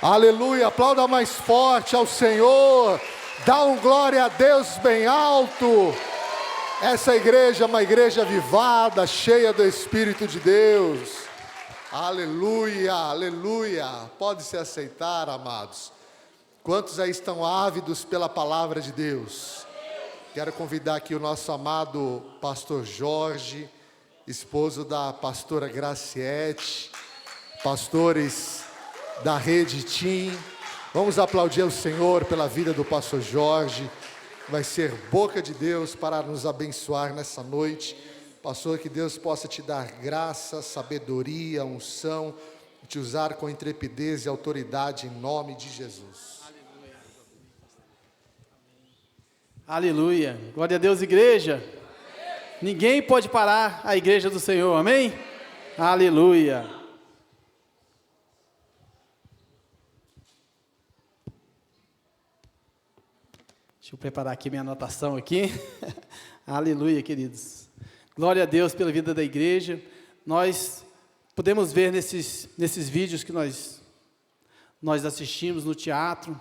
Aleluia, aplauda mais forte ao Senhor, dá um glória a Deus bem alto. Essa igreja é uma igreja avivada, cheia do Espírito de Deus. Aleluia, aleluia. Pode se aceitar, amados. Quantos aí estão ávidos pela palavra de Deus? Quero convidar aqui o nosso amado pastor Jorge, esposo da pastora Graciete, pastores da Rede Tim. Vamos aplaudir o Senhor pela vida do pastor Jorge. Vai ser boca de Deus para nos abençoar nessa noite. Pastor, que Deus possa te dar graça, sabedoria, unção, te usar com intrepidez e autoridade em nome de Jesus. Aleluia. Glória a Deus, igreja. Ninguém pode parar a igreja do Senhor, amém? Aleluia. Deixa eu preparar aqui minha anotação aqui. Aleluia, queridos. Glória a Deus pela vida da igreja. Nós podemos ver nesses vídeos que nós assistimos no teatro,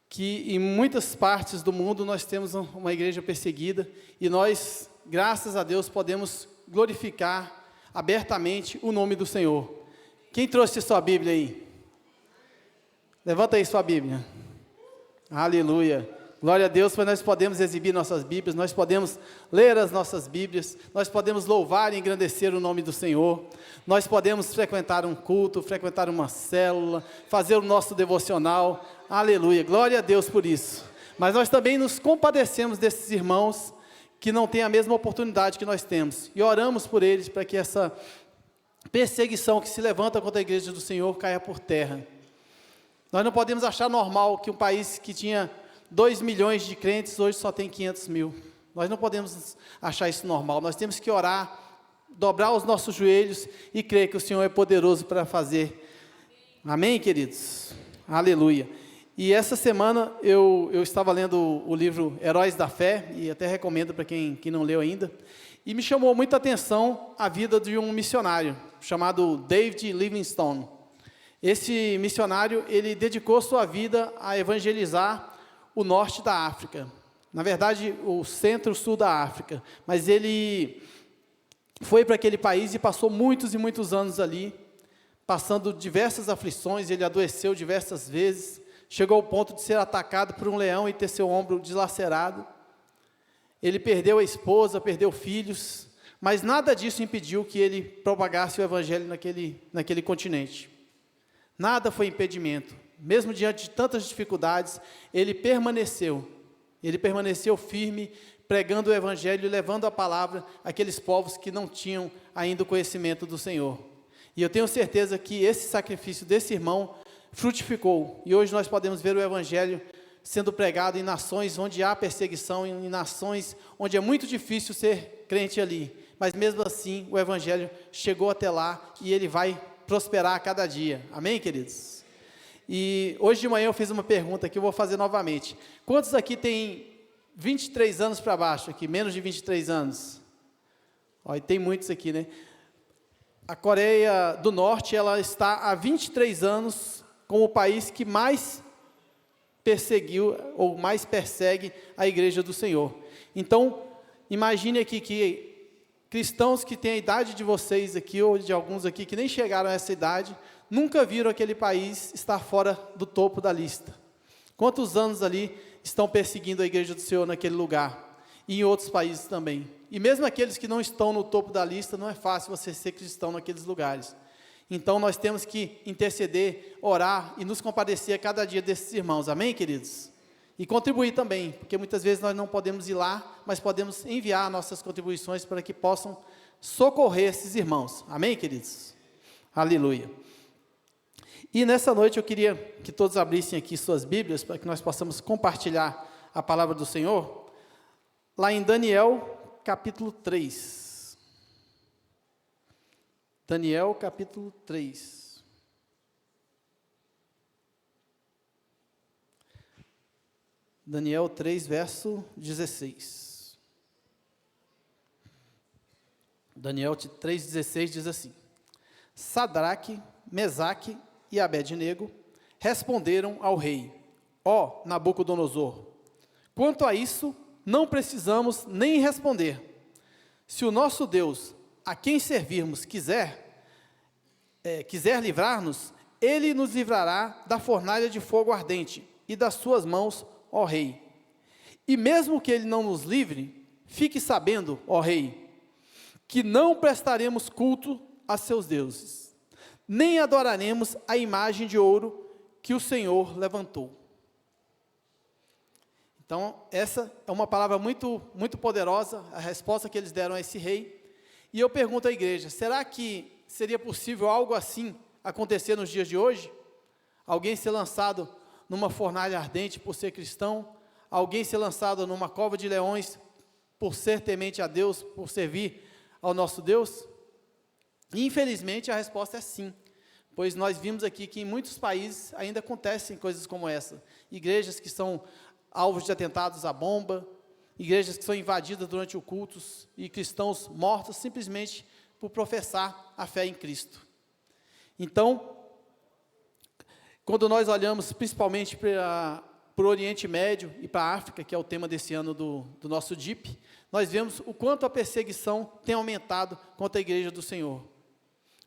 que em muitas partes do mundo nós temos uma igreja perseguida, e nós, graças a Deus, podemos glorificar abertamente o nome do Senhor. Quem trouxe sua Bíblia aí? Levanta aí sua Bíblia. Aleluia. Glória a Deus, pois nós podemos exibir nossas Bíblias, nós podemos ler as nossas Bíblias, nós podemos louvar e engrandecer o nome do Senhor, nós podemos frequentar um culto, frequentar uma célula, fazer o nosso devocional, aleluia, glória a Deus por isso. Mas nós também nos compadecemos desses irmãos que não têm a mesma oportunidade que nós temos, e oramos por eles para que essa perseguição que se levanta contra a igreja do Senhor caia por terra. Nós não podemos achar normal que um país que tinha 2 milhões de crentes, hoje só tem 500 mil. Nós não podemos achar isso normal. Nós temos que orar, dobrar os nossos joelhos e crer que o Senhor é poderoso para fazer. Amém, queridos? Aleluia. E essa semana eu estava lendo o livro Heróis da Fé, e até recomendo para quem não leu ainda, e me chamou muita atenção a vida de um missionário chamado David Livingstone. Esse missionário, ele dedicou sua vida a evangelizar o norte da África, na verdade o centro-sul da África, mas ele foi para aquele país e passou muitos e muitos anos ali, passando diversas aflições. Ele adoeceu diversas vezes, chegou ao ponto de ser atacado por um leão e ter seu ombro dilacerado. Ele perdeu a esposa, perdeu filhos, mas nada disso impediu que ele propagasse o evangelho naquele continente. Nada foi impedimento. Mesmo diante de tantas dificuldades, ele permaneceu firme, pregando o evangelho e levando a palavra àqueles povos que não tinham ainda o conhecimento do Senhor. E eu tenho certeza que esse sacrifício desse irmão frutificou, e hoje nós podemos ver o evangelho sendo pregado em nações onde há perseguição, em nações onde é muito difícil ser crente ali, mas mesmo assim o evangelho chegou até lá, e ele vai prosperar a cada dia. Amém, queridos? E hoje de manhã eu fiz uma pergunta que eu vou fazer novamente. Quantos aqui têm 23 anos para baixo aqui, menos de 23 anos? Ó, e tem muitos aqui, né? A Coreia do Norte, ela está há 23 anos como o país que mais perseguiu, ou mais persegue a igreja do Senhor. Então, imagine aqui que cristãos que têm a idade de vocês aqui, ou de alguns aqui que nem chegaram a essa idade, nunca viram aquele país estar fora do topo da lista. Quantos anos ali estão perseguindo a igreja do Senhor naquele lugar? E em outros países também. E mesmo aqueles que não estão no topo da lista, não é fácil você ser cristão naqueles lugares. Então nós temos que interceder, orar e nos compadecer a cada dia desses irmãos. Amém, queridos? E contribuir também, porque muitas vezes nós não podemos ir lá, mas podemos enviar nossas contribuições para que possam socorrer esses irmãos. Amém, queridos? Aleluia. E nessa noite eu queria que todos abrissem aqui suas Bíblias, para que nós possamos compartilhar a palavra do Senhor, lá em Daniel, capítulo 3. Daniel, capítulo 3. Daniel 3, verso 16. Daniel 3,16 diz assim: Sadraque, Mesaque e Abednego responderam ao rei: ó Nabucodonosor, quanto a isso, não precisamos nem responder. Se o nosso Deus, a quem servirmos, quiser livrar-nos, ele nos livrará da fornalha de fogo ardente e das suas mãos, ó rei. E mesmo que ele não nos livre, fique sabendo, ó rei, que não prestaremos culto a seus deuses, nem adoraremos a imagem de ouro que o Senhor levantou. Então, essa é uma palavra muito, muito poderosa, a resposta que eles deram a esse rei. E eu pergunto à igreja, será que seria possível algo assim acontecer nos dias de hoje? Alguém ser lançado numa fornalha ardente por ser cristão? Alguém ser lançado numa cova de leões por ser temente a Deus, por servir ao nosso Deus? E, infelizmente, a resposta é sim, pois nós vimos aqui que em muitos países ainda acontecem coisas como essa. Igrejas que são alvos de atentados à bomba, igrejas que são invadidas durante o cultos e cristãos mortos simplesmente por professar a fé em Cristo. Então, quando nós olhamos principalmente para o Oriente Médio e para a África, que é o tema desse ano do nosso DIP, nós vemos o quanto a perseguição tem aumentado contra a igreja do Senhor.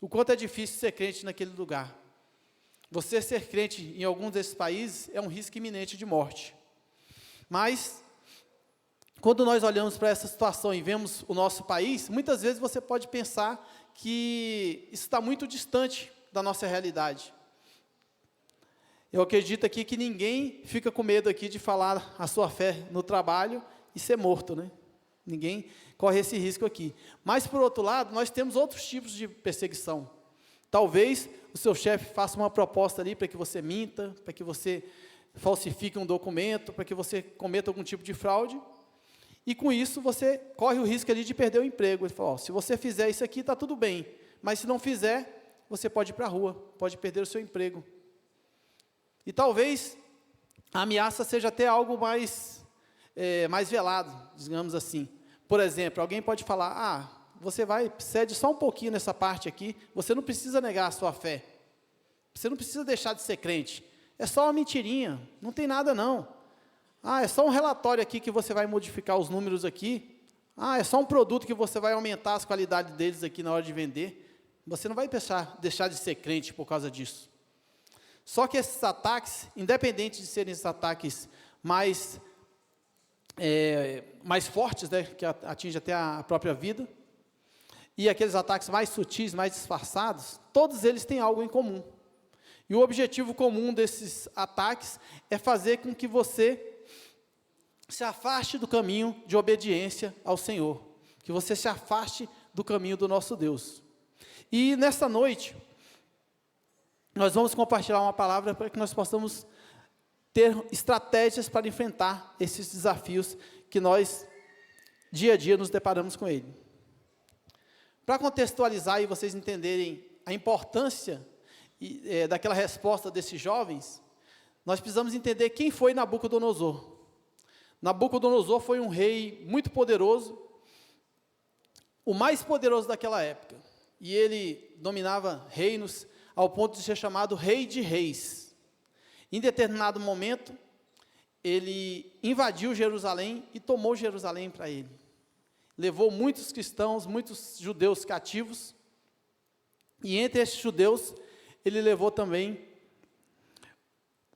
O quanto é difícil ser crente naquele lugar. Você ser crente em alguns desses países é um risco iminente de morte. Mas, quando nós olhamos para essa situação e vemos o nosso país, muitas vezes você pode pensar que isso está muito distante da nossa realidade. Eu acredito aqui que ninguém fica com medo aqui de falar a sua fé no trabalho e ser morto, né? Ninguém corre esse risco aqui. Mas, por outro lado, nós temos outros tipos de perseguição. Talvez o seu chefe faça uma proposta ali para que você minta, para que você falsifique um documento, para que você cometa algum tipo de fraude, e com isso você corre o risco ali de perder o emprego. Ele fala, se você fizer isso aqui, está tudo bem, mas se não fizer, você pode ir para a rua, pode perder o seu emprego. E talvez a ameaça seja até algo mais velado, digamos assim. Por exemplo, alguém pode falar, você cede só um pouquinho nessa parte aqui, você não precisa negar a sua fé, você não precisa deixar de ser crente, é só uma mentirinha, não tem nada não. É só um relatório aqui que você vai modificar os números aqui. É só um produto que você vai aumentar as qualidades deles aqui na hora de vender. Você não vai deixar de ser crente por causa disso. Só que esses ataques, independente de serem esses ataques mais fortes, né, que atingem até a própria vida, e aqueles ataques mais sutis, mais disfarçados, todos eles têm algo em comum. E o objetivo comum desses ataques é fazer com que você se afaste do caminho de obediência ao Senhor, que você se afaste do caminho do nosso Deus. E nesta noite, nós vamos compartilhar uma palavra para que nós possamos ter estratégias para enfrentar esses desafios que nós, dia a dia, nos deparamos com ele. Para contextualizar e vocês entenderem a importância daquela resposta desses jovens, nós precisamos entender quem foi Nabucodonosor. Nabucodonosor foi um rei muito poderoso, o mais poderoso daquela época, e ele dominava reinos ao ponto de ser chamado rei de reis. Em determinado momento, ele invadiu Jerusalém e tomou Jerusalém para ele. Levou muitos cristãos, muitos judeus cativos, e entre esses judeus, ele levou também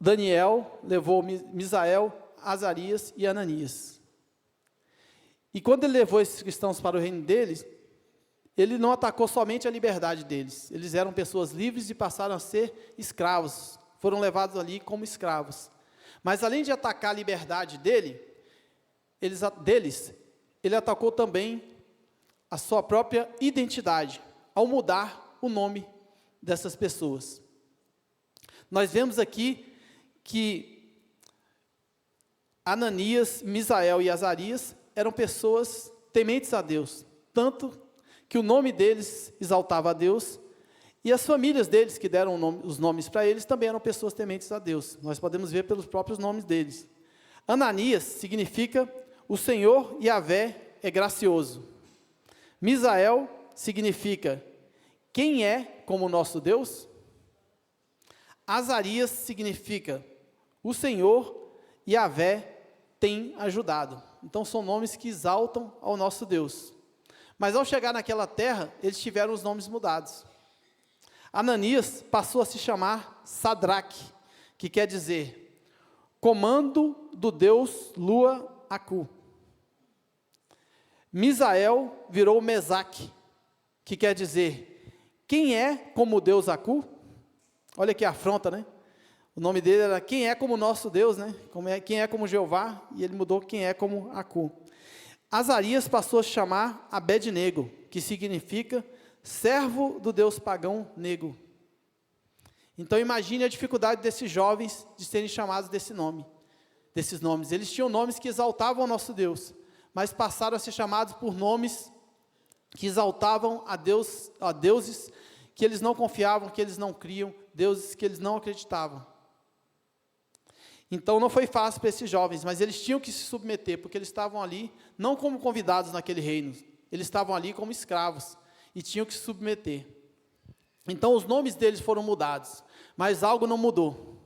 Daniel, levou Misael, Azarias e Ananias. E quando ele levou esses cristãos para o reino deles, ele não atacou somente a liberdade deles. Eles eram pessoas livres e passaram a ser escravos. Foram levados ali como escravos. Mas além de atacar a liberdade deles, ele atacou também a sua própria identidade, ao mudar o nome dessas pessoas. Nós vemos aqui que Ananias, Misael e Azarias eram pessoas tementes a Deus, tanto que o nome deles exaltava a Deus, e as famílias deles, que deram os nomes para eles, também eram pessoas tementes a Deus. Nós podemos ver pelos próprios nomes deles. Ananias significa o Senhor Yahvé é gracioso. Misael significa quem é como o nosso Deus. Azarias significa o Senhor e Yahvé tem ajudado. Então são nomes que exaltam ao nosso Deus. Mas ao chegar naquela terra, eles tiveram os nomes mudados. Ananias passou a se chamar Sadraque, que quer dizer comando do Deus Lua Acu. Misael virou Mesaque, que quer dizer quem é como o Deus Acu? Olha que afronta, né? O nome dele era quem é como o nosso Deus, né? Quem é como Jeová, e ele mudou quem é como Acu. Azarias passou a se chamar Abed-nego, que significa servo do Deus pagão nego. Então imagine a dificuldade desses jovens de serem chamados desses nomes. Eles tinham nomes que exaltavam o nosso Deus, mas passaram a ser chamados por nomes que exaltavam a deuses que eles não confiavam, que eles não criam, deuses que eles não acreditavam. Então não foi fácil para esses jovens, mas eles tinham que se submeter, porque eles estavam ali, não como convidados naquele reino, eles estavam ali como escravos, e tinham que se submeter. Então os nomes deles foram mudados, mas algo não mudou.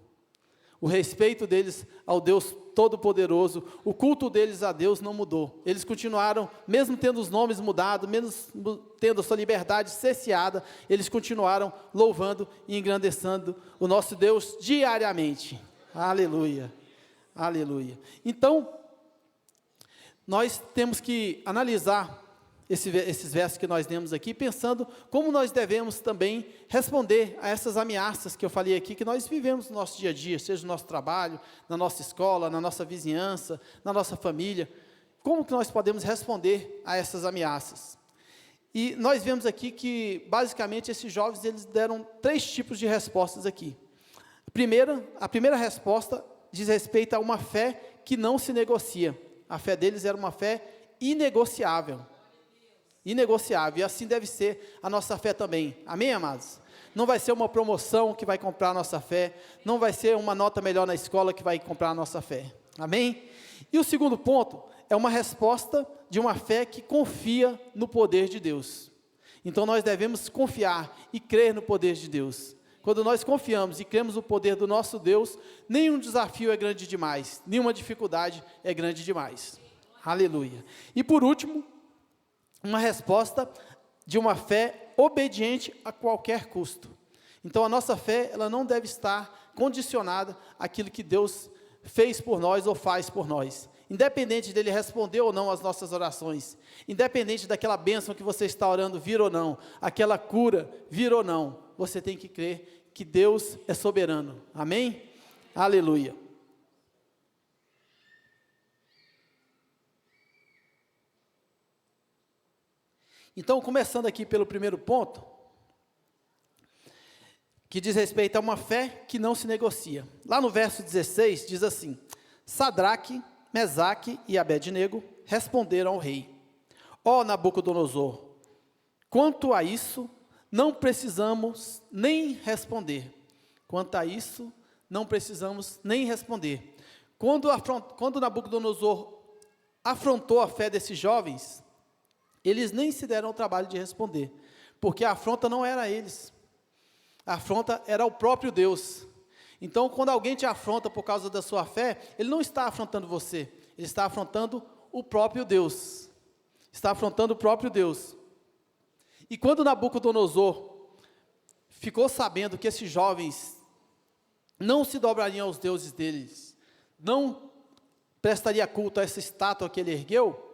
O respeito deles ao Deus Todo-Poderoso, o culto deles a Deus não mudou. Eles continuaram, mesmo tendo os nomes mudados, mesmo tendo a sua liberdade cesseada, eles continuaram louvando e engrandecendo o nosso Deus diariamente. Aleluia, aleluia. Então, nós temos que analisar esses versos que nós lemos aqui, pensando como nós devemos também responder a essas ameaças que eu falei aqui, que nós vivemos no nosso dia a dia, seja no nosso trabalho, na nossa escola, na nossa vizinhança, na nossa família. Como que nós podemos responder a essas ameaças? E nós vemos aqui que, basicamente, esses jovens, eles deram 3 tipos de respostas aqui. A primeira resposta diz respeito a uma fé que não se negocia. A fé deles era uma fé inegociável. Inegociável, e assim deve ser a nossa fé também, amém, amados? Não vai ser uma promoção que vai comprar a nossa fé, não vai ser uma nota melhor na escola que vai comprar a nossa fé, amém? E o segundo ponto é uma resposta de uma fé que confia no poder de Deus. Então nós devemos confiar e crer no poder de Deus. Quando nós confiamos e cremos no poder do nosso Deus, nenhum desafio é grande demais, nenhuma dificuldade é grande demais, aleluia. E por último, uma resposta de uma fé obediente a qualquer custo. Então a nossa fé, ela não deve estar condicionada àquilo que Deus fez por nós ou faz por nós. Independente dele responder ou não às nossas orações, independente daquela bênção que você está orando vir ou não, aquela cura vir ou não, você tem que crer que Deus é soberano. Amém? Aleluia. Então, começando aqui pelo primeiro ponto, que diz respeito a uma fé que não se negocia. Lá no verso 16, diz assim: Sadraque, Mesaque e Abed-nego responderam ao rei: Ó Nabucodonosor, quanto a isso, não precisamos nem responder. Quanto a isso, não precisamos nem responder. Quando Nabucodonosor afrontou a fé desses jovens, eles nem se deram o trabalho de responder, porque a afronta não era eles, a afronta era o próprio Deus. Então, quando alguém te afronta por causa da sua fé, ele não está afrontando você, ele está afrontando o próprio Deus, está afrontando o próprio Deus. E quando Nabucodonosor ficou sabendo que esses jovens não se dobrariam aos deuses deles, não prestaria culto a essa estátua que ele ergueu,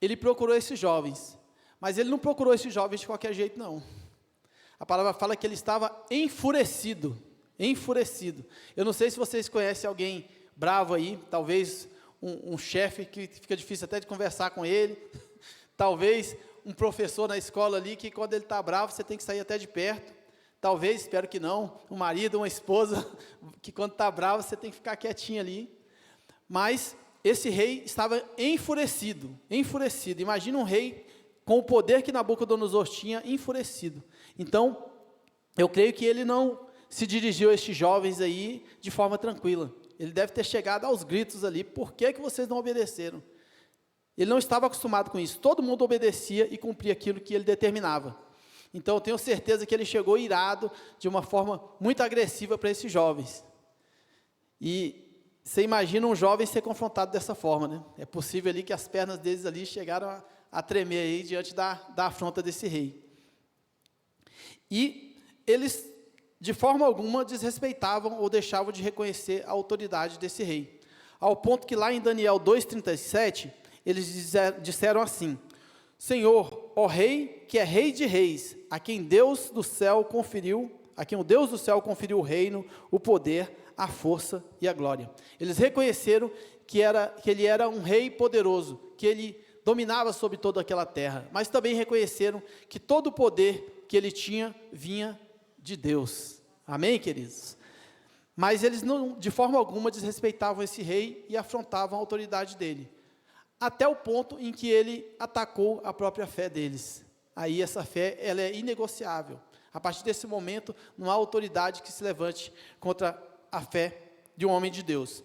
ele procurou esses jovens, mas ele não procurou esses jovens de qualquer jeito, não. A palavra fala que ele estava enfurecido. Eu não sei se vocês conhecem alguém bravo aí, talvez um chefe que fica difícil até de conversar com ele, talvez um professor na escola ali que quando ele está bravo você tem que sair até de perto, talvez, espero que não, um marido, uma esposa, que quando está bravo você tem que ficar quietinho ali, mas esse rei estava enfurecido, imagina um rei com o poder que Nabucodonosor tinha, enfurecido. Então, eu creio que ele não se dirigiu a estes jovens aí de forma tranquila, ele deve ter chegado aos gritos ali: por que vocês não obedeceram? Ele não estava acostumado com isso, todo mundo obedecia e cumpria aquilo que ele determinava. Então eu tenho certeza que ele chegou irado, de uma forma muito agressiva para esses jovens. E você imagina um jovem ser confrontado dessa forma, né? É possível ali que as pernas deles ali chegaram a tremer aí diante da afronta desse rei. E eles, de forma alguma, desrespeitavam ou deixavam de reconhecer a autoridade desse rei. Ao ponto que lá em Daniel 2,37, eles disseram assim: Senhor, ó rei, que é rei de reis, a quem o Deus do céu conferiu o reino, o poder, a força e a glória. Eles reconheceram que ele era um rei poderoso, que ele dominava sobre toda aquela terra, mas também reconheceram que todo o poder que ele tinha vinha de Deus. Amém, queridos? Mas eles não, de forma alguma, desrespeitavam esse rei e afrontavam a autoridade dele, até o ponto em que ele atacou a própria fé deles. Aí essa fé, ela é inegociável. A partir desse momento, não há autoridade que se levante contra a fé de um homem de Deus.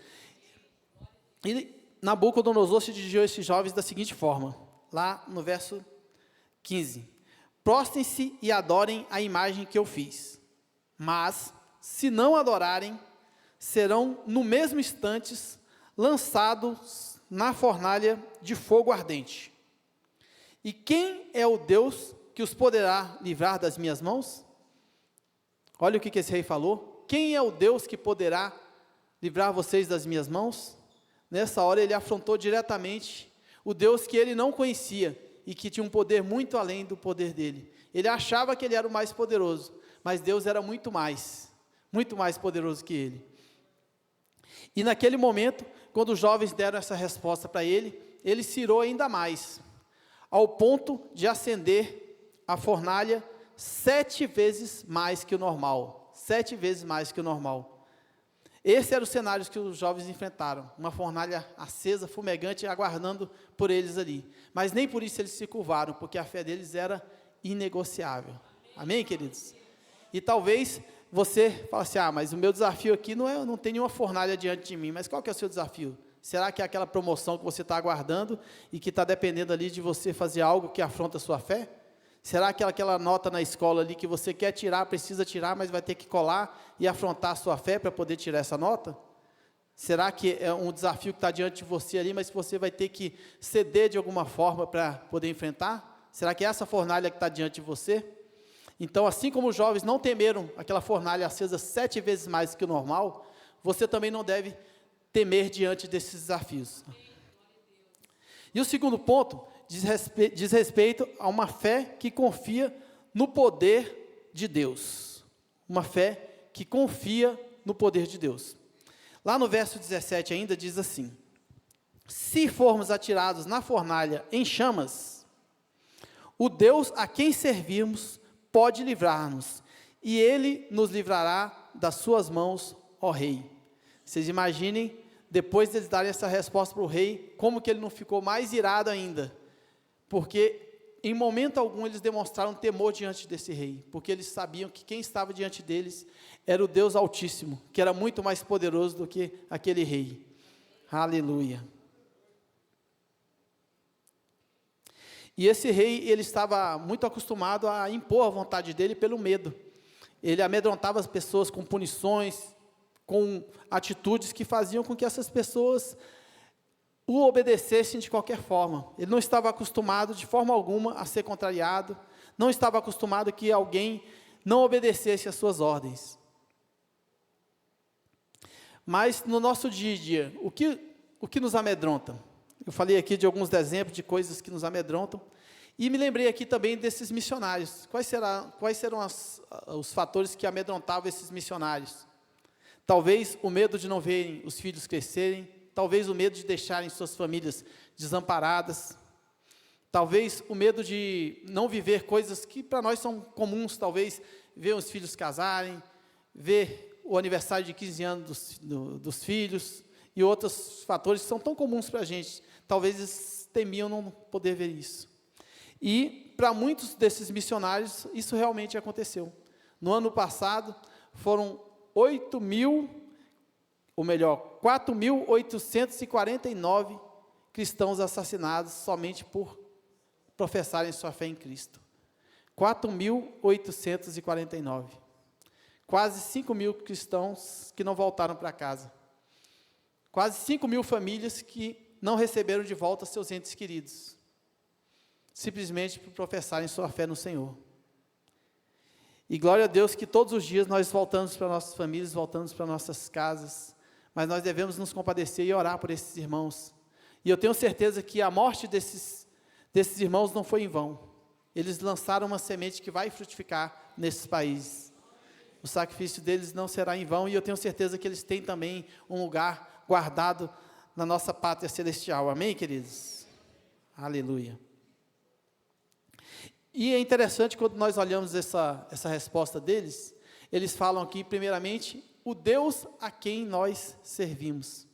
E Nabucodonosor se dirigiu a esses jovens da seguinte forma, lá no verso 15: Prostrem-se e adorem a imagem que eu fiz, mas, se não adorarem, serão no mesmo instante lançados na fornalha de fogo ardente. E quem é o Deus que os poderá livrar das minhas mãos? Olha o que esse rei falou. Quem é o Deus que poderá livrar vocês das minhas mãos? Nessa hora ele afrontou diretamente o Deus que ele não conhecia e que tinha um poder muito além do poder dele. Ele achava que ele era o mais poderoso, mas Deus era muito mais poderoso que ele. E naquele momento, quando os jovens deram essa resposta para ele, ele se irou ainda mais, ao ponto de acender a fornalha 7 vezes mais que o normal. 7 vezes mais que o normal. Esse era o cenário que os jovens enfrentaram, uma fornalha acesa, fumegante, aguardando por eles ali. Mas nem por isso eles se curvaram, porque a fé deles era inegociável. Amém, queridos? E talvez você fale assim: mas o meu desafio aqui não tem nenhuma fornalha diante de mim. Mas qual que é o seu desafio? Será que é aquela promoção que você está aguardando e que está dependendo ali de você fazer algo que afronta a sua fé? Será que aquela nota na escola ali que você quer tirar, precisa tirar, mas vai ter que colar e afrontar a sua fé para poder tirar essa nota? Será que é um desafio que está diante de você ali, mas que você vai ter que ceder de alguma forma para poder enfrentar? Será que é essa fornalha que está diante de você? Então, assim como os jovens não temeram aquela fornalha acesa 7 vezes mais que o normal, você também não deve temer diante desses desafios. E o segundo ponto diz respeito a uma fé que confia no poder de Deus. Uma fé que confia no poder de Deus. Lá no verso 17 ainda diz assim: se formos atirados na fornalha em chamas, o Deus a quem servimos pode livrar-nos, e Ele nos livrará das suas mãos, ó Rei. Vocês imaginem, depois deles darem essa resposta para o rei, como que ele não ficou mais irado ainda, porque em momento algum eles demonstraram temor diante desse rei, porque eles sabiam que quem estava diante deles era o Deus Altíssimo, que era muito mais poderoso do que aquele rei. Aleluia. E esse rei, ele estava muito acostumado a impor a vontade dele pelo medo. Ele amedrontava as pessoas com punições, com atitudes que faziam com que essas pessoas o obedecessem de qualquer forma. Ele não estava acostumado de forma alguma a ser contrariado, não estava acostumado que alguém não obedecesse às suas ordens. Mas no nosso dia a dia, o que nos amedronta? Eu falei aqui de alguns exemplos de coisas que nos amedrontam, e me lembrei aqui também desses missionários. Quais serão os fatores que amedrontavam esses missionários? Talvez o medo de não verem os filhos crescerem, talvez o medo de deixarem suas famílias desamparadas, talvez o medo de não viver coisas que para nós são comuns, talvez ver os filhos casarem, ver o aniversário de 15 anos dos filhos, e outros fatores que são tão comuns para a gente, talvez eles temiam não poder ver isso. E para muitos desses missionários, isso realmente aconteceu. No ano passado, foram 4.849 cristãos assassinados somente por professarem sua fé em Cristo. 4.849. Quase 5.000 cristãos que não voltaram para casa. Quase 5.000 famílias que não receberam de volta seus entes queridos, simplesmente por professarem sua fé no Senhor. E glória a Deus que todos os dias nós voltamos para nossas famílias, voltamos para nossas casas, mas nós devemos nos compadecer e orar por esses irmãos. E eu tenho certeza que a morte desses irmãos não foi em vão. Eles lançaram uma semente que vai frutificar nesses países. O sacrifício deles não será em vão, e eu tenho certeza que eles têm também um lugar guardado na nossa pátria celestial. Amém, queridos? Aleluia. E é interessante quando nós olhamos essa resposta deles, eles falam aqui, primeiramente, o Deus a quem nós servimos.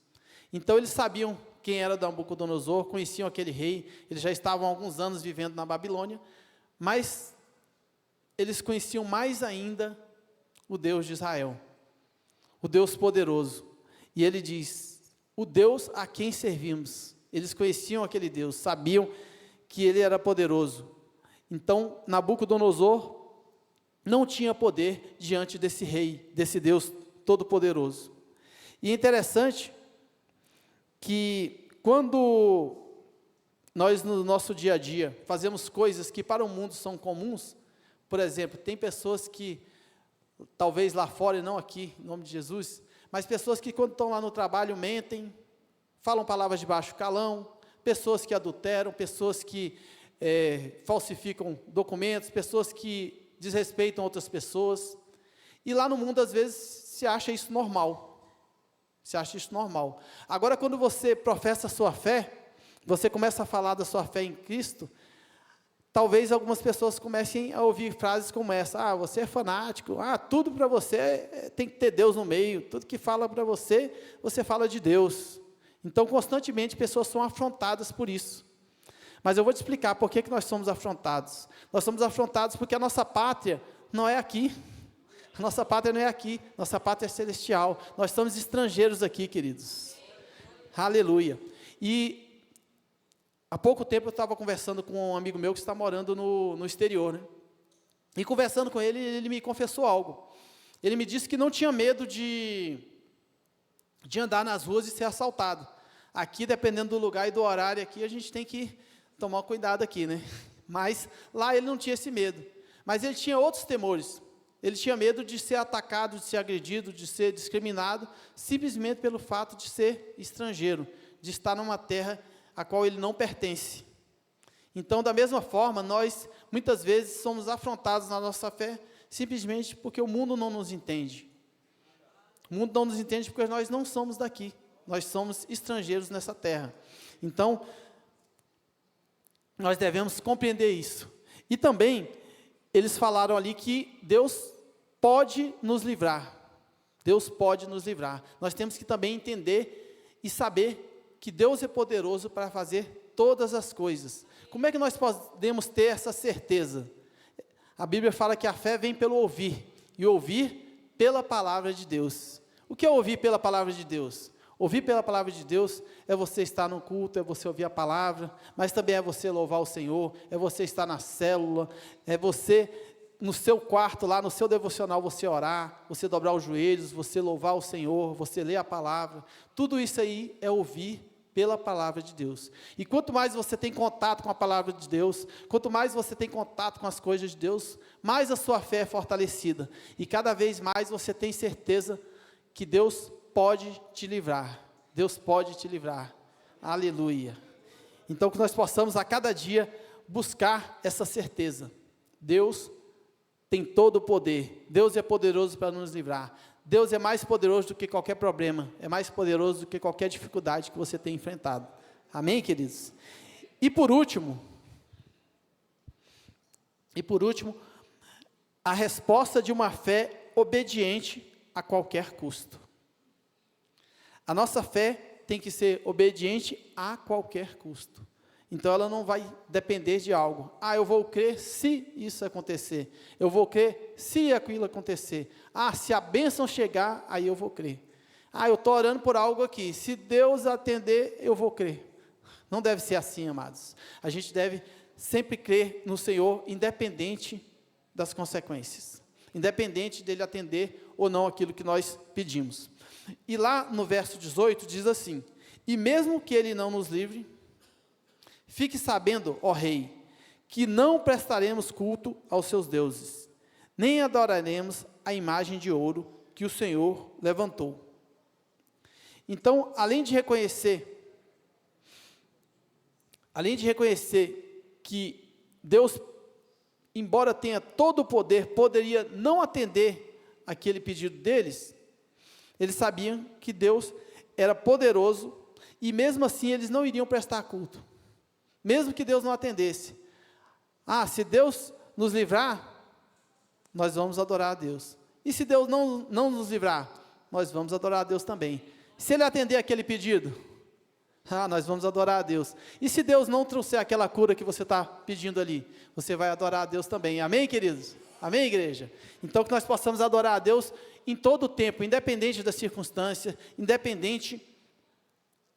Então eles sabiam quem era Nabucodonosor, conheciam aquele rei, eles já estavam há alguns anos vivendo na Babilônia, mas eles conheciam mais ainda o Deus de Israel, o Deus poderoso. E ele diz, o Deus a quem servimos. Eles conheciam aquele Deus, sabiam que ele era poderoso. Então, Nabucodonosor não tinha poder diante desse rei, desse Deus todo-poderoso. E é interessante que quando nós no nosso dia a dia fazemos coisas que para o mundo são comuns, por exemplo, tem pessoas que, talvez lá fora e não aqui, em nome de Jesus, mas pessoas que quando estão lá no trabalho mentem, falam palavras de baixo calão, pessoas que adulteram, pessoas que falsificam documentos, pessoas que desrespeitam outras pessoas, e lá no mundo às vezes se acha isso normal, Agora quando você professa a sua fé, você começa a falar da sua fé em Cristo, talvez algumas pessoas comecem a ouvir frases como essa, você é fanático, tudo para você tem que ter Deus no meio, tudo que fala para você, você fala de Deus. Então constantemente pessoas são afrontadas por isso. Mas eu vou te explicar por que nós somos afrontados. Nós somos afrontados porque a nossa pátria não é aqui. A nossa pátria não é aqui. Nossa pátria é celestial. Nós somos estrangeiros aqui, queridos. Aleluia. E há pouco tempo eu estava conversando com um amigo meu que está morando no exterior, né? E conversando com ele, ele me confessou algo. Ele me disse que não tinha medo de andar nas ruas e ser assaltado. Aqui, dependendo do lugar e do horário, aqui a gente tem que tomar cuidado aqui, né? Mas lá ele não tinha esse medo. Mas ele tinha outros temores. Ele tinha medo de ser atacado, de ser agredido, de ser discriminado, simplesmente pelo fato de ser estrangeiro, de estar numa terra a qual ele não pertence. Então, da mesma forma, nós muitas vezes somos afrontados na nossa fé, simplesmente porque o mundo não nos entende. O mundo não nos entende porque nós não somos daqui. Nós somos estrangeiros nessa terra. Então, nós devemos compreender isso. E também, eles falaram ali que Deus pode nos livrar. Deus pode nos livrar. Nós temos que também entender e saber que Deus é poderoso para fazer todas as coisas. Como é que nós podemos ter essa certeza? A Bíblia fala que a fé vem pelo ouvir, e ouvir pela palavra de Deus. O que é ouvir pela palavra de Deus? Ouvir pela palavra de Deus é você estar no culto, é você ouvir a palavra, mas também é você louvar o Senhor, é você estar na célula, é você no seu quarto lá, no seu devocional, você orar, você dobrar os joelhos, você louvar o Senhor, você ler a palavra. Tudo isso aí é ouvir pela palavra de Deus. E quanto mais você tem contato com a palavra de Deus, quanto mais você tem contato com as coisas de Deus, mais a sua fé é fortalecida. E cada vez mais você tem certeza que Deus pode te livrar. Deus pode te livrar. Aleluia. Então que nós possamos a cada dia buscar essa certeza. Deus tem todo o poder. Deus é poderoso para nos livrar. Deus é mais poderoso do que qualquer problema. É mais poderoso do que qualquer dificuldade que você tem enfrentado. Amém, queridos? E por último, a resposta de uma fé obediente a qualquer custo. A nossa fé tem que ser obediente a qualquer custo. Então ela não vai depender de algo. Eu vou crer se isso acontecer. Eu vou crer se aquilo acontecer. Se a bênção chegar, aí eu vou crer. Eu estou orando por algo aqui. Se Deus atender, eu vou crer. Não deve ser assim, amados. A gente deve sempre crer no Senhor, independente das consequências, independente dele atender ou não aquilo que nós pedimos. E lá no verso 18 diz assim: e mesmo que ele não nos livre, fique sabendo, ó rei, que não prestaremos culto aos seus deuses, nem adoraremos a imagem de ouro que o Senhor levantou. Então, além de reconhecer que Deus, embora tenha todo o poder, poderia não atender aquele pedido deles, eles sabiam que Deus era poderoso, e mesmo assim eles não iriam prestar culto, mesmo que Deus não atendesse. Se Deus nos livrar, nós vamos adorar a Deus, e se Deus não nos livrar, nós vamos adorar a Deus também. Se Ele atender aquele pedido, nós vamos adorar a Deus. E se Deus não trouxer aquela cura que você está pedindo ali, você vai adorar a Deus também. Amém, queridos? Amém, igreja? Então, que nós possamos adorar a Deus em todo o tempo, independente da circunstância, independente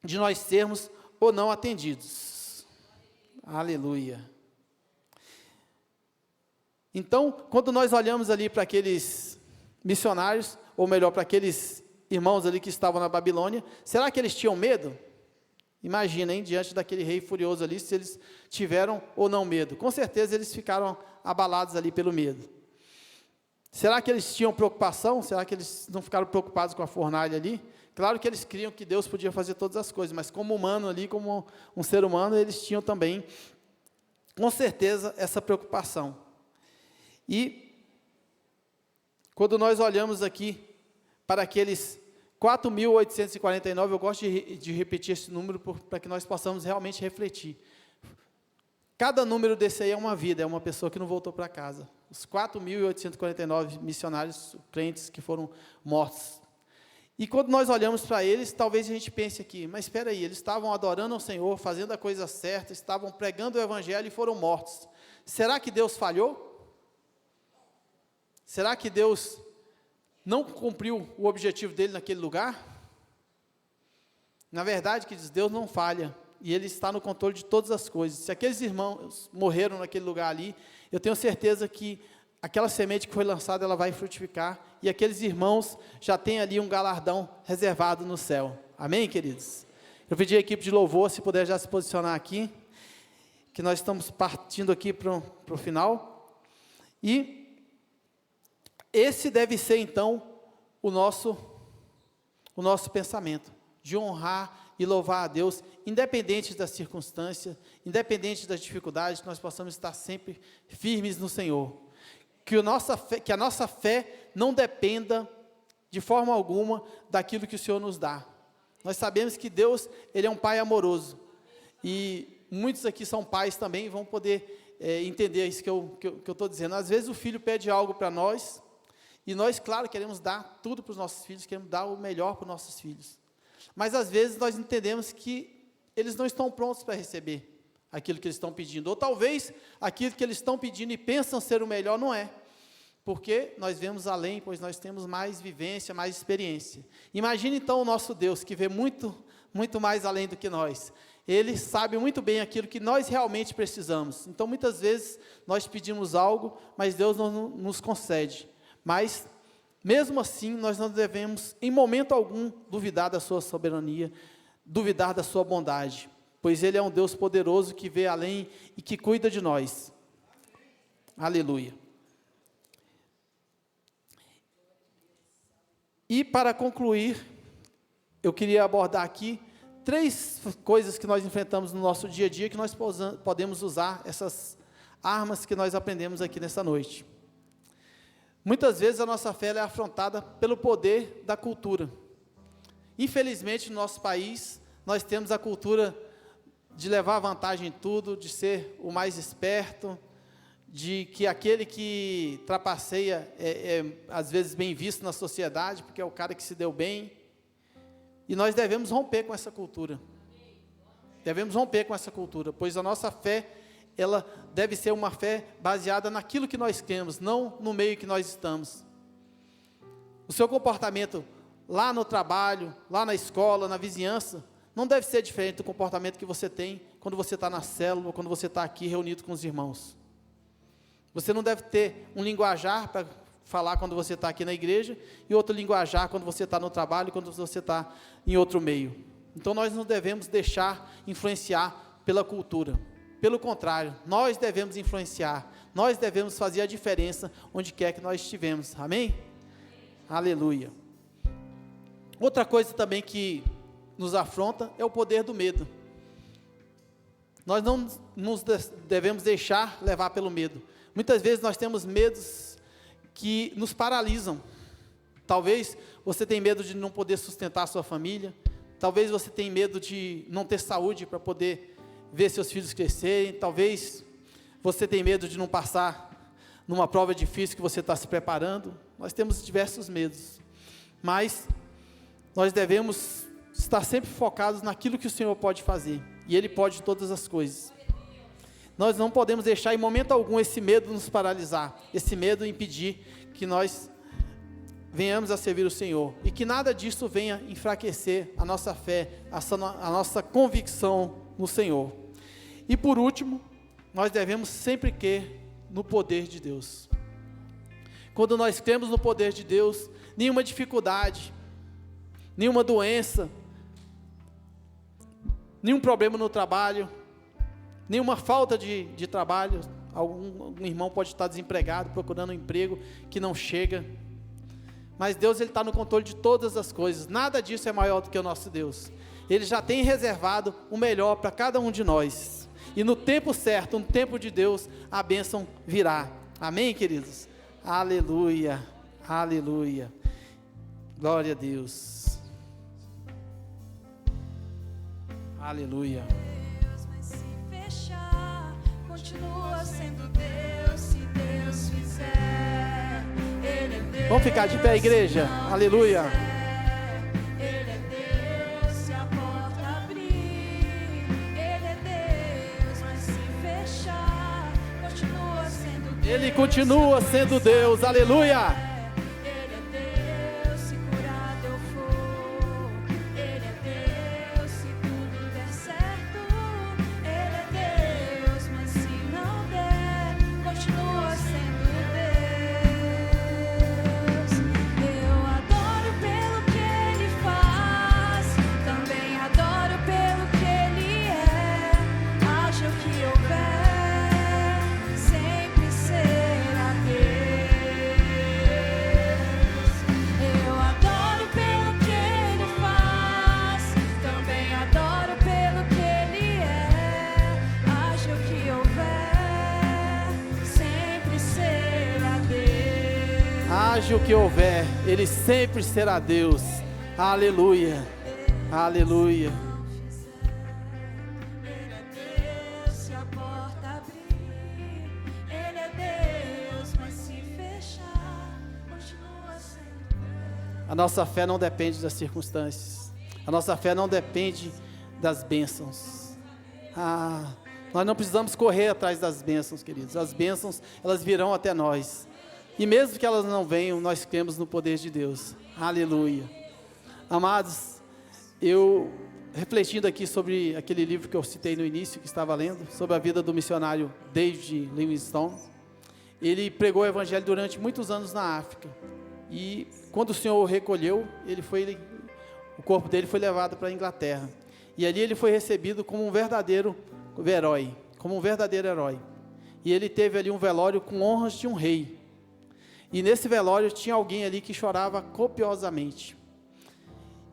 de nós sermos ou não atendidos. Aleluia. Então, quando nós olhamos ali para aqueles missionários, ou melhor, para aqueles irmãos ali que estavam na Babilônia, será que eles tinham medo? Imagina, diante daquele rei furioso ali, se eles tiveram ou não medo. Com certeza eles ficaram abalados ali pelo medo. Será que eles tinham preocupação? Será que eles não ficaram preocupados com a fornalha ali? Claro que eles criam que Deus podia fazer todas as coisas, mas como humano ali, como um ser humano, eles tinham também, com certeza, essa preocupação. E, quando nós olhamos aqui para aqueles 4.849, eu gosto de repetir esse número para que nós possamos realmente refletir. Cada número desse aí é uma vida, é uma pessoa que não voltou para casa. Os 4.849 missionários crentes que foram mortos. E quando nós olhamos para eles, talvez a gente pense aqui, mas espera aí, eles estavam adorando ao Senhor, fazendo a coisa certa, estavam pregando o Evangelho e foram mortos. Será que Deus falhou? Será que Deus não cumpriu o objetivo dele naquele lugar? Na verdade, que diz, Deus não falha, e Ele está no controle de todas as coisas. Se aqueles irmãos morreram naquele lugar ali, eu tenho certeza que aquela semente que foi lançada, ela vai frutificar, e aqueles irmãos já têm ali um galardão reservado no céu. Amém, queridos? Eu pedi à equipe de louvor, se puder já se posicionar aqui, que nós estamos partindo aqui para o final, e esse deve ser, então, o nosso pensamento, de honrar e louvar a Deus, independente das circunstâncias, independente das dificuldades, nós possamos estar sempre firmes no Senhor. Que a nossa fé não dependa, de forma alguma, daquilo que o Senhor nos dá. Nós sabemos que Deus, Ele é um Pai amoroso, e muitos aqui são pais também, vão poder entender isso que eu estou dizendo. Às vezes o filho pede algo para nós, e nós, claro, queremos dar tudo para os nossos filhos, queremos dar o melhor para os nossos filhos. Mas, às vezes, nós entendemos que eles não estão prontos para receber aquilo que eles estão pedindo. Ou, talvez, aquilo que eles estão pedindo e pensam ser o melhor, não é. Porque nós vemos além, pois nós temos mais vivência, mais experiência. Imagine, então, o nosso Deus, que vê muito, muito mais além do que nós. Ele sabe muito bem aquilo que nós realmente precisamos. Então, muitas vezes, nós pedimos algo, mas Deus não nos concede. Mas, mesmo assim, nós não devemos, em momento algum, duvidar da sua soberania, duvidar da sua bondade, pois Ele é um Deus poderoso que vê além e que cuida de nós. Aleluia. E, para concluir, eu queria abordar aqui 3 coisas que nós enfrentamos no nosso dia a dia, que nós podemos usar essas armas que nós aprendemos aqui nessa noite. Muitas vezes a nossa fé é afrontada pelo poder da cultura. Infelizmente, no nosso país, nós temos a cultura de levar vantagem em tudo, de ser o mais esperto, de que aquele que trapaceia é às vezes bem visto na sociedade, porque é o cara que se deu bem. E nós devemos romper com essa cultura. Devemos romper com essa cultura, pois a nossa fé, ela deve ser uma fé baseada naquilo que nós temos, não no meio que nós estamos. O seu comportamento lá no trabalho, lá na escola, na vizinhança, não deve ser diferente do comportamento que você tem quando você está na célula, ou quando você está aqui reunido com os irmãos. Você não deve ter um linguajar para falar quando você está aqui na igreja, e outro linguajar quando você está no trabalho, quando você está em outro meio. Então nós não devemos deixar influenciar pela cultura. Pelo contrário, nós devemos influenciar, nós devemos fazer a diferença onde quer que nós estivermos. Amém? Aleluia. Outra coisa também que nos afronta é o poder do medo. Nós não nos devemos deixar levar pelo medo. Muitas vezes nós temos medos que nos paralisam. Talvez você tenha medo de não poder sustentar a sua família, talvez você tenha medo de não ter saúde para poder ver seus filhos crescerem, talvez você tenha medo de não passar numa prova difícil que você está se preparando. Nós temos diversos medos, mas nós devemos estar sempre focados naquilo que o Senhor pode fazer, e Ele pode todas as coisas. Nós não podemos deixar em momento algum esse medo nos paralisar, esse medo impedir que nós venhamos a servir o Senhor, e que nada disso venha enfraquecer a nossa fé, a nossa convicção no Senhor. E por último, nós devemos sempre crer no poder de Deus. Quando nós cremos no poder de Deus, nenhuma dificuldade, nenhuma doença, nenhum problema no trabalho, nenhuma falta de trabalho, algum irmão pode estar desempregado, procurando um emprego que não chega, mas Deus, Ele está no controle de todas as coisas, nada disso é maior do que o nosso Deus. Ele já tem reservado o melhor para cada um de nós, e no tempo certo, no tempo de Deus, a bênção virá. Amém, queridos? Aleluia, aleluia, glória a Deus, aleluia. Deus, mas se fechar, continua sendo Deus, se Deus fizer, Ele é Deus. Vamos ficar de pé, igreja, aleluia. Ele é Deus, se a porta abrir, Ele é Deus, mas se fechar, continua sendo Deus. Ele continua sendo Deus, aleluia. Ele é Deus, se curado eu for. Ele é Deus, se tudo der certo. Ele é Deus, mas se não der, continua sendo Deus. Eu adoro pelo que Ele faz, também adoro pelo que Ele é. Haja o que houver, sempre será Deus. Eu adoro pelo que Ele faz, também adoro pelo que Ele é. Haja o que houver, sempre será Deus. Haja o que houver, Ele sempre será Deus, aleluia, aleluia. Ele é Deus, se a porta abrir. Ele é Deus, mas se fechar, continua sendo Deus. A nossa fé não depende das circunstâncias, a nossa fé não depende das bênçãos. Nós não precisamos correr atrás das bênçãos, queridos. As bênçãos, elas virão até nós, e mesmo que elas não venham, nós cremos no poder de Deus, aleluia. Amados, eu refletindo aqui sobre aquele livro que eu citei no início, que estava lendo, sobre a vida do missionário David Livingstone. Ele pregou o evangelho durante muitos anos na África, e quando o Senhor o recolheu, o corpo dele foi levado para a Inglaterra, e ali ele foi recebido como um verdadeiro herói, e ele teve ali um velório com honras de um rei, e nesse velório tinha alguém ali que chorava copiosamente.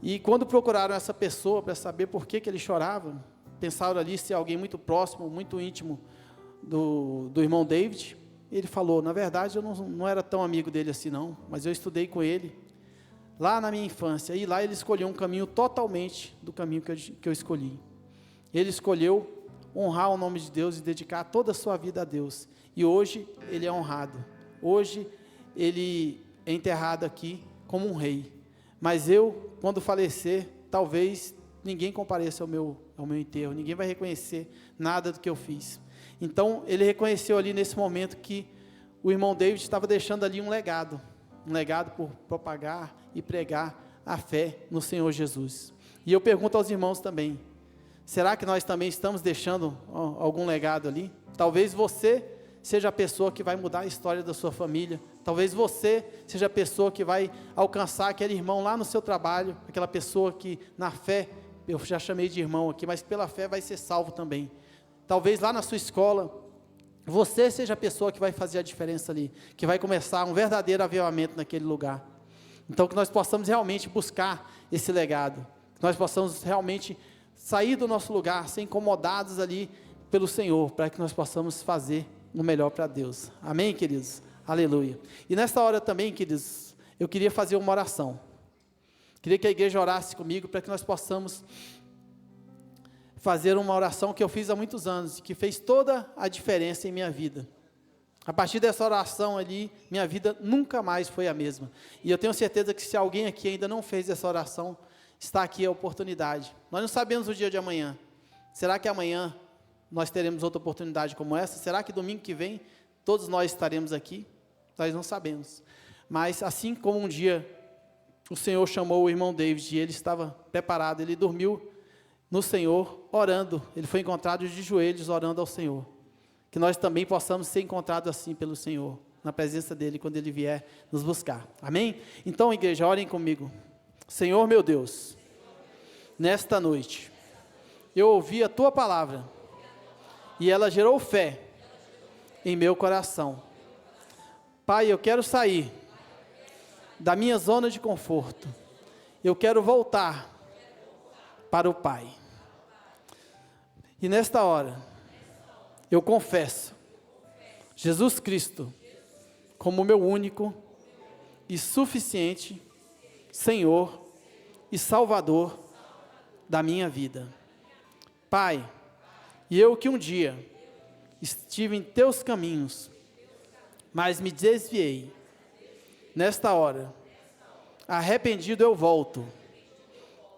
E quando procuraram essa pessoa para saber por que ele chorava, pensaram ali ser alguém muito próximo, muito íntimo do irmão David. Ele falou: na verdade eu não era tão amigo dele assim não, mas eu estudei com ele lá na minha infância, e lá ele escolheu um caminho totalmente do caminho que eu escolhi. Ele escolheu honrar o nome de Deus e dedicar toda a sua vida a Deus, e hoje ele é honrado, hoje ele é enterrado aqui como um rei. Mas eu, quando falecer, talvez ninguém compareça ao meu enterro, ninguém vai reconhecer nada do que eu fiz. Então, ele reconheceu ali nesse momento que o irmão David estava deixando ali um legado por propagar e pregar a fé no Senhor Jesus. E eu pergunto aos irmãos também, será que nós também estamos deixando algum legado ali? Talvez você seja a pessoa que vai mudar a história da sua família. Talvez você seja a pessoa que vai alcançar aquele irmão lá no seu trabalho, aquela pessoa que na fé, eu já chamei de irmão aqui, mas pela fé vai ser salvo também. Talvez lá na sua escola, você seja a pessoa que vai fazer a diferença ali, que vai começar um verdadeiro avivamento naquele lugar. Então que nós possamos realmente buscar esse legado, que nós possamos realmente sair do nosso lugar, ser incomodados ali pelo Senhor, para que nós possamos fazer o melhor para Deus. Amém, queridos? Aleluia. E nesta hora também, queridos, eu queria fazer uma oração. Queria que a igreja orasse comigo, para que nós possamos fazer uma oração que eu fiz há muitos anos, e que fez toda a diferença em minha vida. A partir dessa oração ali, minha vida nunca mais foi a mesma. E eu tenho certeza que se alguém aqui ainda não fez essa oração, está aqui a oportunidade. Nós não sabemos o dia de amanhã. Será que amanhã nós teremos outra oportunidade como essa? Será que domingo que vem todos nós estaremos aqui? Nós não sabemos. Mas assim como um dia o Senhor chamou o irmão David, e ele estava preparado, ele dormiu no Senhor, orando. Ele foi encontrado de joelhos, orando ao Senhor. Que nós também possamos ser encontrados assim pelo Senhor, na presença dEle, quando Ele vier nos buscar. Amém? Então, igreja, orem comigo. Senhor meu Deus, nesta noite, eu ouvi a Tua palavra, e ela gerou fé em meu coração. Pai, eu quero sair da minha zona de conforto. Eu quero voltar para o Pai. E nesta hora, eu confesso Jesus Cristo como meu único e suficiente Senhor e Salvador da minha vida. Pai, e eu que um dia estive em Teus caminhos, mas me desviei, nesta hora, arrependido eu volto,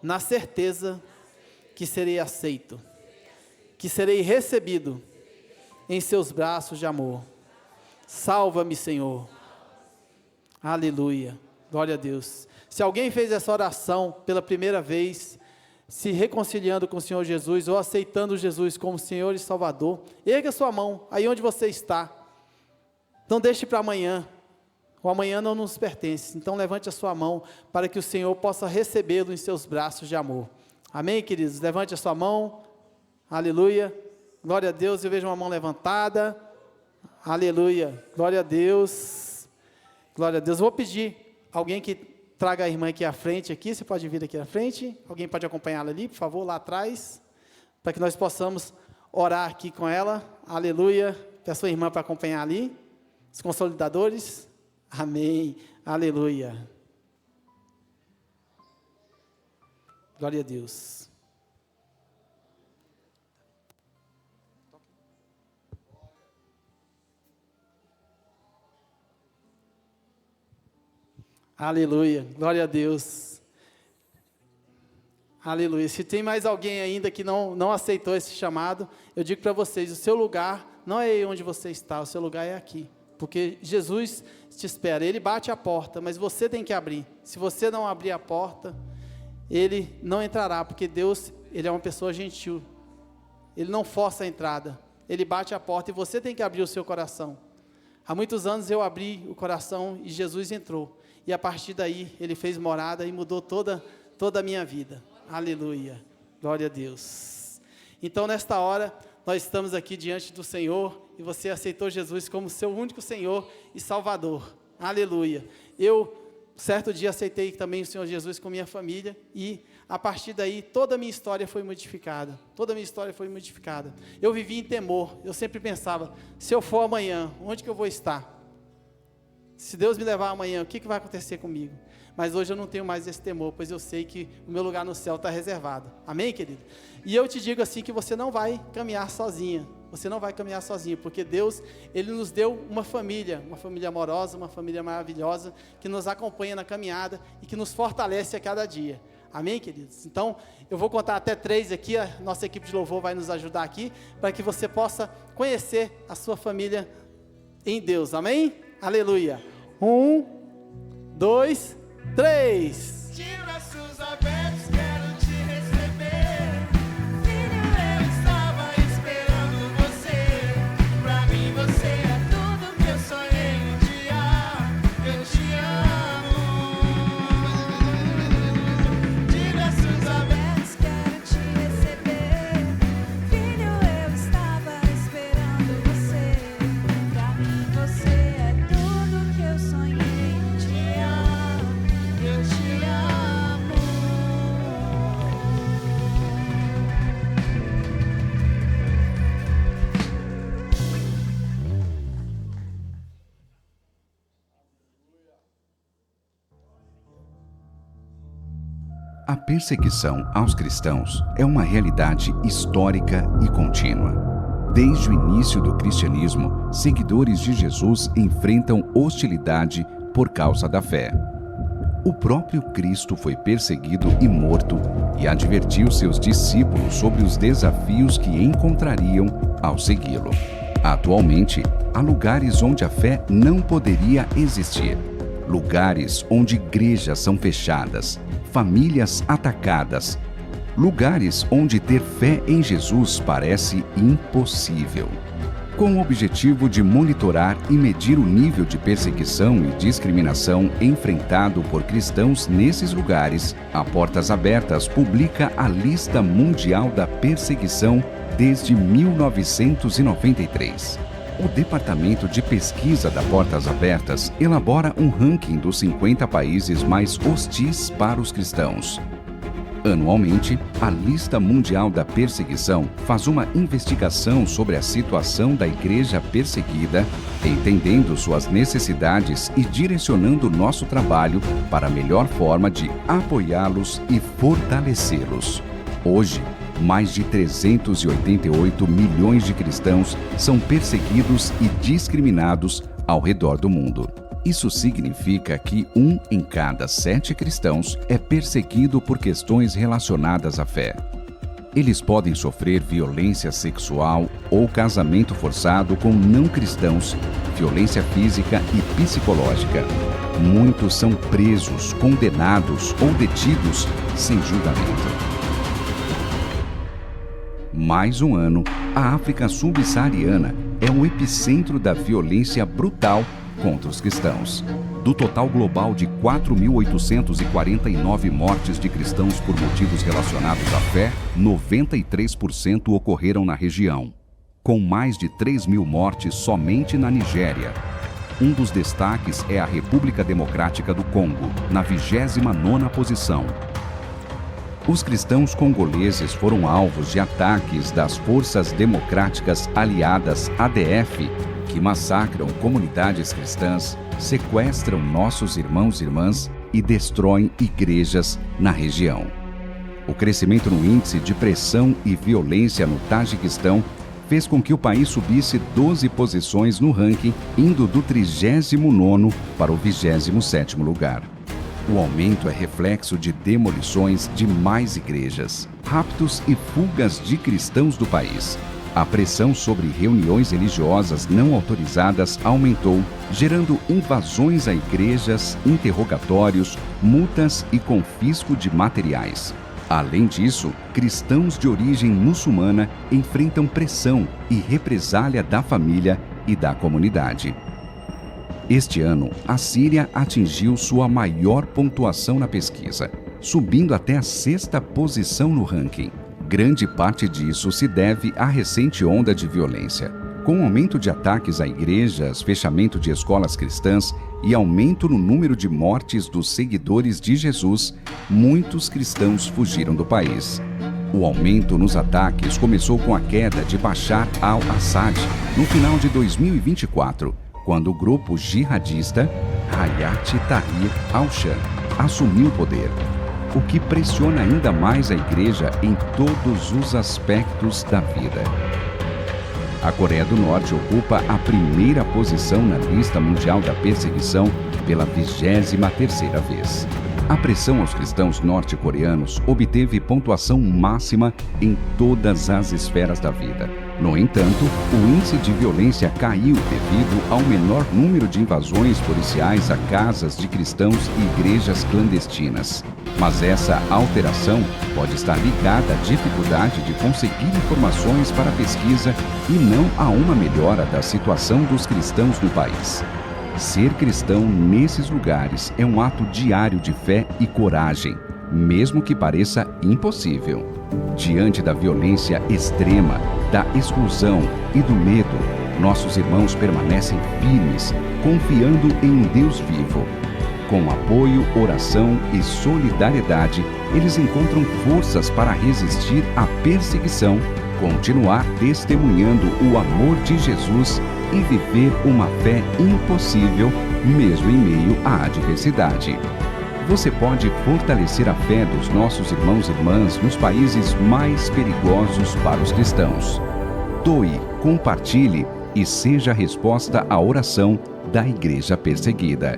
na certeza que serei aceito, que serei recebido em Seus braços de amor. Salva-me, Senhor. Aleluia. Glória a Deus. Se alguém fez essa oração pela primeira vez, se reconciliando com o Senhor Jesus, ou aceitando Jesus como Senhor e Salvador, erga sua mão, aí onde você está. Não deixe para amanhã. O amanhã não nos pertence. Então levante a sua mão, para que o Senhor possa recebê-lo em seus braços de amor. Amém, queridos? Levante a sua mão. Aleluia. Glória a Deus. Eu vejo uma mão levantada. Aleluia. Glória a Deus. Glória a Deus. Vou pedir alguém que traga a irmã aqui à frente. Aqui. Você pode vir aqui à frente. Alguém pode acompanhá-la ali, por favor, lá atrás. Para que nós possamos orar aqui com ela. Aleluia. Peço a sua irmã para acompanhar ali. Os consolidadores. Amém. Aleluia. Glória a Deus. Aleluia. Glória a Deus. Aleluia. Se tem mais alguém ainda que não aceitou esse chamado, eu digo para vocês, o seu lugar não é aí onde você está, o seu lugar é aqui. Porque Jesus te espera, Ele bate a porta, mas você tem que abrir. Se você não abrir a porta, Ele não entrará, porque Deus, Ele é uma pessoa gentil. Ele não força a entrada, Ele bate a porta e você tem que abrir o seu coração. Há muitos anos eu abri o coração e Jesus entrou. E a partir daí, Ele fez morada e mudou toda a minha vida. Aleluia, glória a Deus. Então nesta hora, nós estamos aqui diante do Senhor, e você aceitou Jesus como seu único Senhor e Salvador. Aleluia. Eu, certo dia, aceitei também o Senhor Jesus com minha família, e a partir daí, toda a minha história foi modificada. Toda a minha história foi modificada. Eu vivi em temor. Eu sempre pensava, se eu for amanhã, onde que eu vou estar? Se Deus me levar amanhã, o que vai acontecer comigo? Mas hoje eu não tenho mais esse temor, pois eu sei que o meu lugar no céu está reservado. Amém, querido? E eu te digo assim, que você não vai caminhar sozinha. Você não vai caminhar sozinho, porque Deus, Ele nos deu uma família amorosa, uma família maravilhosa, que nos acompanha na caminhada e que nos fortalece a cada dia. Amém, queridos? Então, eu vou contar até 3 aqui, a nossa equipe de louvor vai nos ajudar aqui, para que você possa conhecer a sua família em Deus. Amém? Aleluia. 1, 2, 3. De braços abertos quero te receber. Filho, eu estava esperando você. Pra mim você é A perseguição aos cristãos é uma realidade histórica e contínua. Desde o início do cristianismo, seguidores de Jesus enfrentam hostilidade por causa da fé. O próprio Cristo foi perseguido e morto e advertiu seus discípulos sobre os desafios que encontrariam ao segui-lo. Atualmente, há lugares onde a fé não poderia existir. Lugares onde igrejas são fechadas, famílias atacadas. Lugares onde ter fé em Jesus parece impossível. Com o objetivo de monitorar e medir o nível de perseguição e discriminação enfrentado por cristãos nesses lugares, a Portas Abertas publica a Lista Mundial da Perseguição desde 1993. O Departamento de Pesquisa da Portas Abertas elabora um ranking dos 50 países mais hostis para os cristãos. Anualmente, a Lista Mundial da Perseguição faz uma investigação sobre a situação da igreja perseguida, entendendo suas necessidades e direcionando nosso trabalho para a melhor forma de apoiá-los e fortalecê-los. Hoje, mais de 388 milhões de cristãos são perseguidos e discriminados ao redor do mundo. Isso significa que 1 em cada 7 cristãos é perseguido por questões relacionadas à fé. Eles podem sofrer violência sexual ou casamento forçado com não cristãos, violência física e psicológica. Muitos são presos, condenados ou detidos sem julgamento. Mais um ano, a África subsaariana é o epicentro da violência brutal contra os cristãos. Do total global de 4.849 mortes de cristãos por motivos relacionados à fé, 93% ocorreram na região, com mais de 3.000 mortes somente na Nigéria. Um dos destaques é a República Democrática do Congo, na 29ª posição. Os cristãos congoleses foram alvos de ataques das Forças Democráticas Aliadas ADF, que massacram comunidades cristãs, sequestram nossos irmãos e irmãs e destroem igrejas na região. O crescimento no índice de pressão e violência no Tajiquistão fez com que o país subisse 12 posições no ranking, indo do 39º para o 27º lugar. O aumento é reflexo de demolições de mais igrejas, raptos e fugas de cristãos do país. A pressão sobre reuniões religiosas não autorizadas aumentou, gerando invasões a igrejas, interrogatórios, multas e confisco de materiais. Além disso, cristãos de origem muçulmana enfrentam pressão e represália da família e da comunidade. Este ano, a Síria atingiu sua maior pontuação na pesquisa, subindo até a 6ª posição no ranking. Grande parte disso se deve à recente onda de violência. Com o aumento de ataques a igrejas, fechamento de escolas cristãs e aumento no número de mortes dos seguidores de Jesus, muitos cristãos fugiram do país. O aumento nos ataques começou com a queda de Bashar al-Assad no final de 2024, quando o grupo jihadista Hayat Tahrir al-Sham assumiu o poder, o que pressiona ainda mais a igreja em todos os aspectos da vida. A Coreia do Norte ocupa a 1ª posição na lista mundial da perseguição pela 23ª vez. A pressão aos cristãos norte-coreanos obteve pontuação máxima em todas as esferas da vida. No entanto, o índice de violência caiu devido ao menor número de invasões policiais a casas de cristãos e igrejas clandestinas. Mas essa alteração pode estar ligada à dificuldade de conseguir informações para a pesquisa e não a uma melhora da situação dos cristãos no país. Ser cristão nesses lugares é um ato diário de fé e coragem, mesmo que pareça impossível. Diante da violência extrema, da exclusão e do medo, nossos irmãos permanecem firmes, confiando em um Deus vivo. Com apoio, oração e solidariedade, eles encontram forças para resistir à perseguição, continuar testemunhando o amor de Jesus e viver uma fé impossível, mesmo em meio à adversidade. você pode fortalecer a fé dos nossos irmãos e irmãs nos países mais perigosos para os cristãos. Doe, compartilhe e seja a resposta à oração da Igreja Perseguida.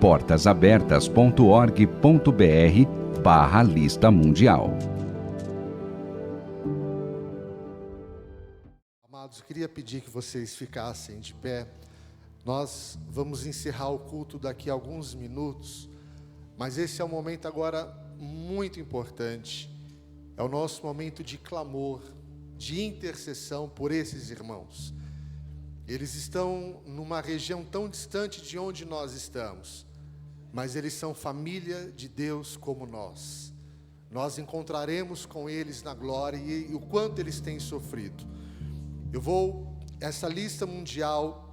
portasabertas.org.br/lista mundial. Amados, eu queria pedir que vocês ficassem de pé. Nós vamos encerrar o culto daqui a alguns minutos, mas esse é um momento agora muito importante. É o nosso momento de clamor, de intercessão por esses irmãos. Eles estão numa região tão distante de onde nós estamos, mas eles são família de Deus como nós. Nós encontraremos com eles na glória e o quanto eles têm sofrido. Essa lista mundial,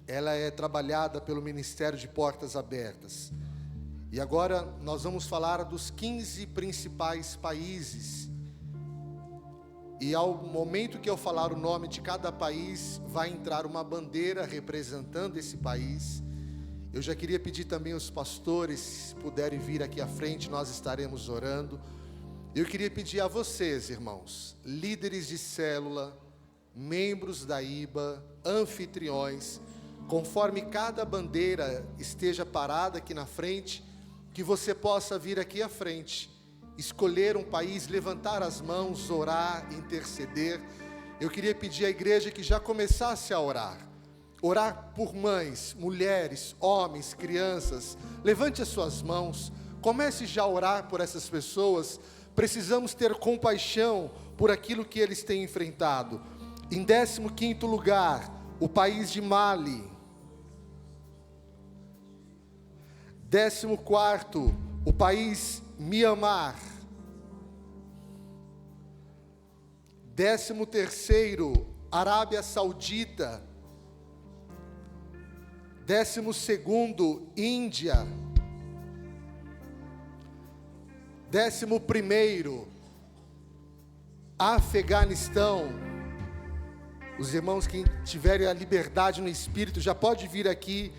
ela é trabalhada pelo Ministério de Portas Abertas. E agora nós vamos falar dos 15 principais países. E ao momento que eu falar o nome de cada país, vai entrar uma bandeira representando esse país. Eu já queria pedir também aos pastores, se puderem vir aqui à frente, nós estaremos orando. Eu queria pedir a vocês, irmãos, líderes de célula, membros da IBA, anfitriões, conforme cada bandeira esteja parada aqui na frente, que você possa vir aqui à frente, escolher um país, levantar as mãos, orar, interceder. Eu queria pedir à igreja que já começasse a orar por mães, mulheres, homens, crianças. Levante as suas mãos, comece já a orar por essas pessoas. Precisamos ter compaixão por aquilo que eles têm enfrentado. Em 15º lugar, o país de Mali. 14º, o país Mianmar. 13º, Arábia Saudita. 12º, Índia. 11º, Afeganistão. Os irmãos que tiverem a liberdade no Espírito, já pode vir aqui,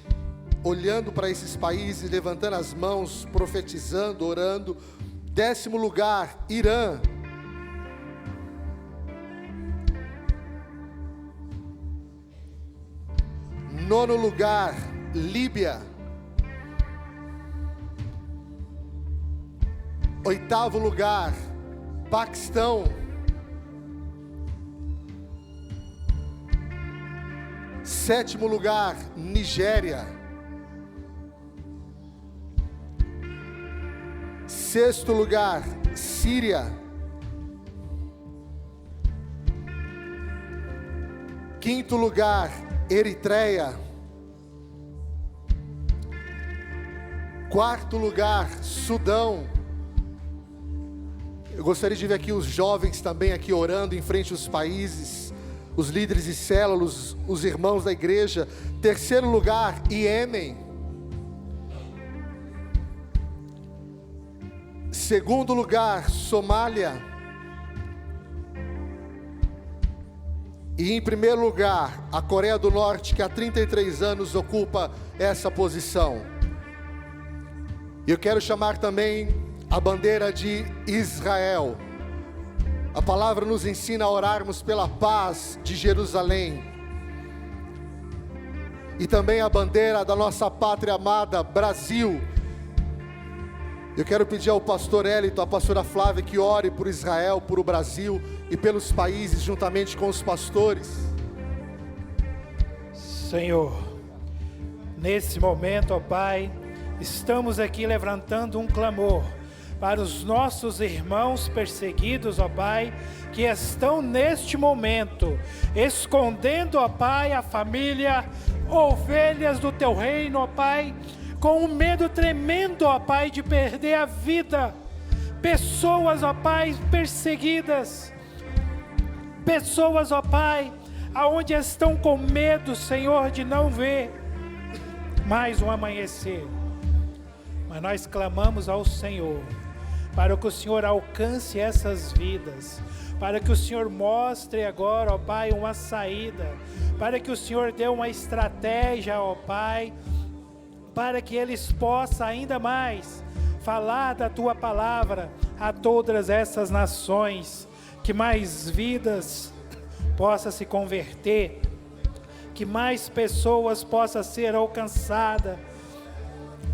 olhando para esses países, levantando as mãos, profetizando, orando. 10º lugar, Irã. 9º lugar, Líbia. 8º lugar, Paquistão. 7º lugar, Nigéria. 6º lugar, Síria. 5º lugar, Eritreia. 4º lugar, Sudão. Eu gostaria de ver aqui os jovens também aqui orando em frente aos países, os líderes de células, os irmãos da igreja. 3º lugar, Iêmen. 2º lugar, Somália. E em primeiro lugar, a Coreia do Norte, que há 33 anos ocupa essa posição. Eu quero chamar também a bandeira de Israel. A palavra nos ensina a orarmos pela paz de Jerusalém. E também a bandeira da nossa pátria amada, Brasil. Eu quero pedir ao pastor Elito, à pastora Flávia, que ore por Israel, por o Brasil e pelos países, juntamente com os pastores. Senhor, nesse momento, ó Pai, estamos aqui levantando um clamor para os nossos irmãos perseguidos, ó Pai, que estão neste momento escondendo, ó Pai, a família, ovelhas do Teu reino, ó Pai, com um medo tremendo, ó Pai, de perder a vida. Pessoas, ó Pai, perseguidas. Pessoas, ó Pai, aonde estão com medo, Senhor, de não ver mais um amanhecer. Mas nós clamamos ao Senhor, para que o Senhor alcance essas vidas, para que o Senhor mostre agora, ó Pai, uma saída, para que o Senhor dê uma estratégia, ó Pai, para que eles possam ainda mais falar da Tua palavra a todas essas nações, que mais vidas possam se converter, que mais pessoas possam ser alcançadas,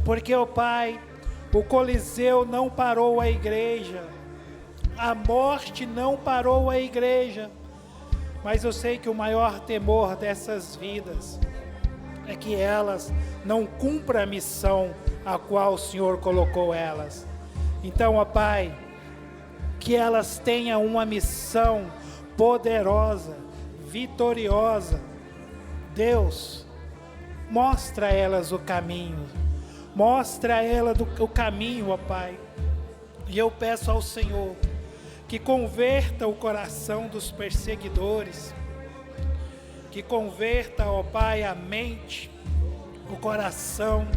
porque, ó Pai, o Coliseu não parou a igreja, a morte não parou a igreja, mas eu sei que o maior temor dessas vidas é que elas não cumpram a missão a qual o Senhor colocou elas. Então, ó Pai, que elas tenham uma missão poderosa, vitoriosa. Deus, mostra a elas o caminho, mostra a elas o caminho, ó Pai. E eu peço ao Senhor que converta o coração dos perseguidores, que converta, ó Pai, a mente, o coração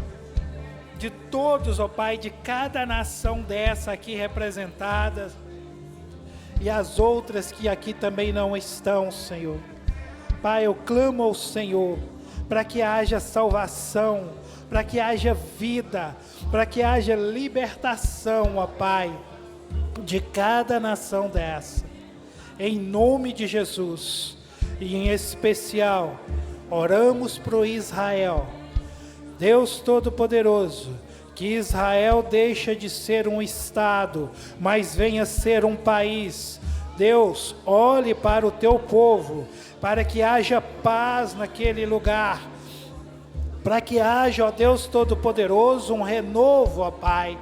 de todos, ó Pai, de cada nação dessa aqui representada, e as outras que aqui também não estão, Senhor. Pai, eu clamo ao Senhor para que haja salvação, para que haja vida, para que haja libertação, ó Pai, de cada nação dessa, em nome de Jesus. E em especial, oramos por Israel. Deus Todo-Poderoso, que Israel deixa de ser um estado, mas venha ser um país. Deus, olhe para o teu povo, para que haja paz naquele lugar, para que haja, ó Deus Todo-Poderoso, um renovo, ó Pai,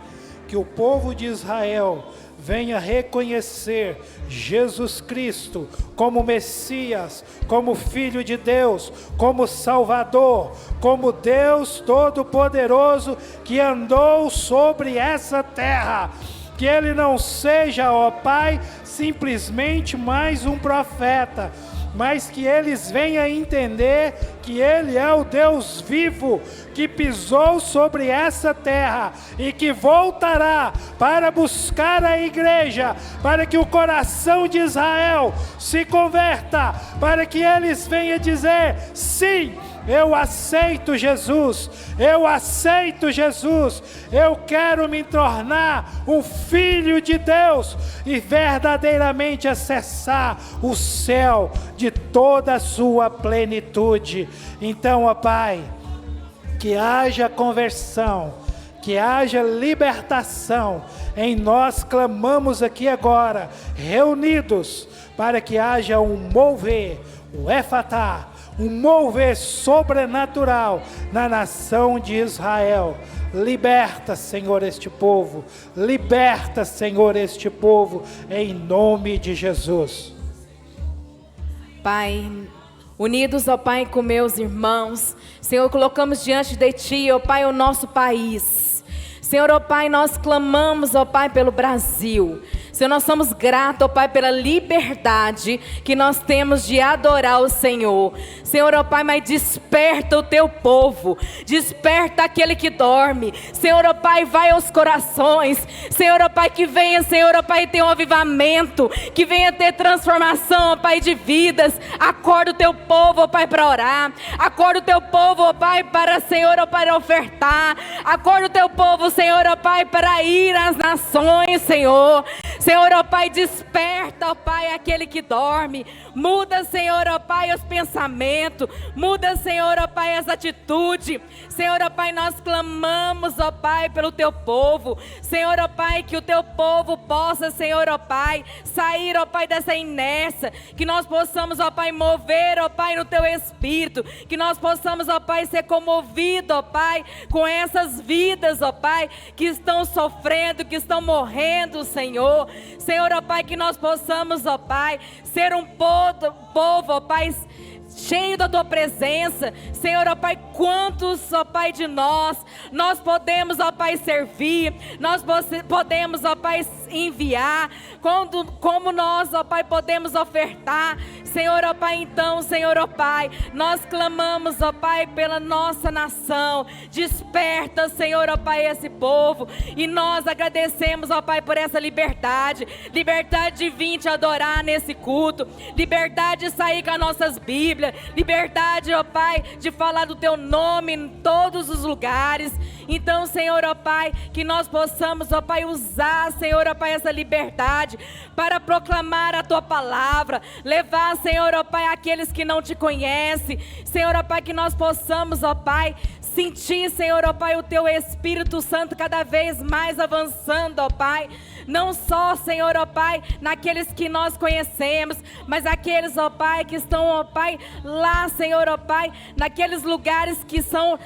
que o povo de Israel venha reconhecer Jesus Cristo como Messias, como Filho de Deus, como Salvador, como Deus Todo-Poderoso que andou sobre essa terra. Que Ele não seja, ó Pai, simplesmente mais um profeta, mas que eles venham entender que Ele é o Deus vivo, que pisou sobre essa terra e que voltará para buscar a igreja, para que o coração de Israel se converta, para que eles venham dizer: sim, eu aceito Jesus, eu aceito Jesus, eu quero me tornar um filho de Deus e verdadeiramente acessar o céu de toda a sua plenitude. Então, ó Pai, que haja conversão, que haja libertação. Em nós clamamos aqui agora, reunidos, para que haja um mover, o Efatá, um mover sobrenatural na nação de Israel. Liberta, Senhor, este povo. Liberta, Senhor, este povo, em nome de Jesus. Pai, unidos, ó Pai, com meus irmãos, Senhor, colocamos diante de Ti, ó Pai, o nosso país. Senhor, ó Pai, nós clamamos, ó Pai, pelo Brasil. Senhor, nós somos gratos, ó Pai, pela liberdade que nós temos de adorar o Senhor. Senhor, ó Pai, mas desperta o Teu povo, desperta aquele que dorme. Senhor, ó Pai, vai aos corações. Senhor, ó Pai, que venha, Senhor, ó Pai, ter um avivamento, que venha ter transformação, ó Pai, de vidas. Acorda o Teu povo, ó Pai, para orar. Acorda o Teu povo, ó Pai, para, Senhor, ó Pai, ofertar. Acorda o Teu povo, Senhor, ó Pai, para ir às nações, Senhor. Senhor, ó Pai, desperta, ó Pai, aquele que dorme. Muda, Senhor, ó Pai, os pensamentos. Muda, Senhor, ó Pai, as atitudes. Senhor, ó Pai, nós clamamos, ó Pai, pelo Teu povo. Senhor, ó Pai, que o Teu povo possa, Senhor, ó Pai, sair, ó Pai, dessa inércia. Que nós possamos, ó Pai, mover, ó Pai, no Teu Espírito. Que nós possamos, ó Pai, ser comovidos, ó Pai, com essas vidas, ó Pai, que estão sofrendo, que estão morrendo, Senhor. Senhor, ó Pai, que nós possamos, ó Pai, ser um povo, ó Pai, cheio da Tua presença. Senhor, ó Pai, quantos, ó Pai, de nós podemos, ó Pai, servir, nós podemos, ó Pai, enviar, como nós, ó Pai, podemos ofertar. Senhor, ó Pai, então, Senhor, ó Pai, nós clamamos, ó Pai, pela nossa nação. Desperta, Senhor, ó Pai, esse povo. E nós agradecemos, ó Pai, por essa liberdade. Liberdade de vir te adorar nesse culto. Liberdade de sair com as nossas Bíblias. Liberdade, ó Pai, de falar do Teu nome em todos os lugares. Então, Senhor, ó Pai, que nós possamos, ó Pai, usar, Senhor, ó Pai, essa liberdade para proclamar a Tua palavra. Levar, Senhor, ó Pai, aqueles que não te conhecem. Senhor, ó Pai, que nós possamos, ó Pai, sentir, Senhor, ó Pai, o Teu Espírito Santo cada vez mais avançando, ó Pai. Não só, Senhor, ó Pai, naqueles que nós conhecemos, mas aqueles, ó Pai, que estão, ó Pai, lá, Senhor, ó Pai, naqueles lugares que são,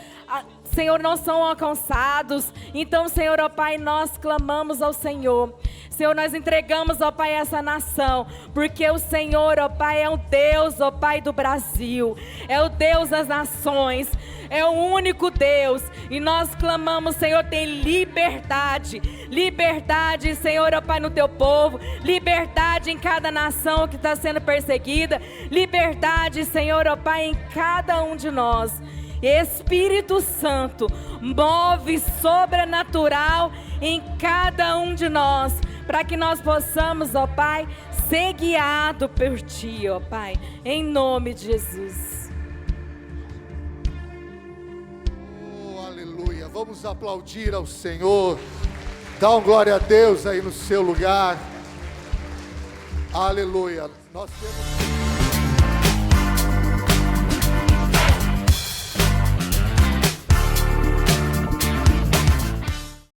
Senhor, não são alcançados. Então, Senhor, ó Pai, nós clamamos ao Senhor. Senhor, nós entregamos, ó Pai, essa nação, porque o Senhor, ó Pai, é o Deus, ó Pai, do Brasil, é o Deus das nações, é o único Deus, e nós clamamos, Senhor, tem liberdade, liberdade, Senhor, ó Pai, no Teu povo, liberdade em cada nação que está sendo perseguida, liberdade, Senhor, ó Pai, em cada um de nós. Espírito Santo, move sobrenatural em cada um de nós, para que nós possamos, ó Pai, ser guiado por Ti, ó Pai, em nome de Jesus. Oh, aleluia, vamos aplaudir ao Senhor, dá um glória a Deus aí no seu lugar, aleluia. Nós temos